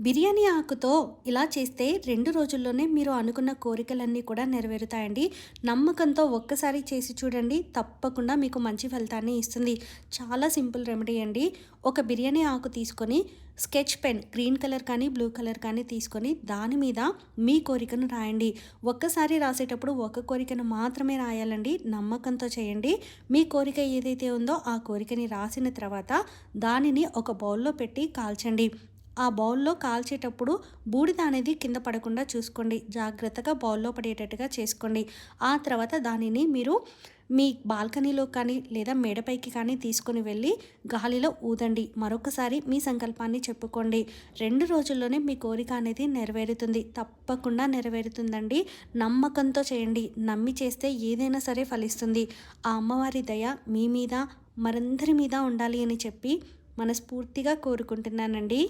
బిర్యానీ ఆకుతో ఇలా చేస్తే 2 రోజుల్లోనే మీరు అనుకున్న కోరికలన్నీ కూడా నెరవేరుతాయండి. నమ్మకంతో ఒక్కసారి చేసి చూడండి. తప్పకుండా మీకు మంచి ఫలితాన్ని ఇస్తుంది. చాలా సింపుల్ రెమెడీ అండి. ఒక బిర్యానీ ఆకు తీసుకొని స్కెచ్ పెన్ గ్రీన్ కలర్ కానీ, బ్లూ కలర్ కానీ తీసుకొని దాని మీద మీ కోరికను రాయండి. ఒక్కసారి రాసేటప్పుడు ఒక కోరికను మాత్రమే రాయాలండి. నమ్మకంతో చేయండి. మీ కోరిక ఏదైతే ఉందో ఆ కోరికని రాసిన తర్వాత దానిని ఒక బౌల్‌లో పెట్టి కాల్చండి. ఆ బౌల్‌లో కాల్చేటప్పుడు బూడిద అనేది కింద పడకుండా చూసుకోండి. జాగ్రత్తగా బౌల్‌లో పడేటట్టుగా చేసుకోండి. ఆ తర్వాత దానిని మీరు మీ బాల్కనీలో కానీ, లేదా మేడపైకి కానీ తీసుకొని వెళ్ళి గాలిలో ఊదండి. మరొకసారి మీ సంకల్పాన్ని చెప్పుకోండి. 2 రోజుల్లోనే మీ కోరిక అనేది నెరవేరుతుంది. తప్పకుండా నెరవేరుతుందండి. నమ్మకంతో చేయండి. నమ్మి చేస్తే ఏదైనా సరే ఫలిస్తుంది. ఆ అమ్మవారి దయ మీ మీద, మరందరి మీద ఉండాలి అని చెప్పి మనస్ఫూర్తిగా కోరుకుంటున్నానండి.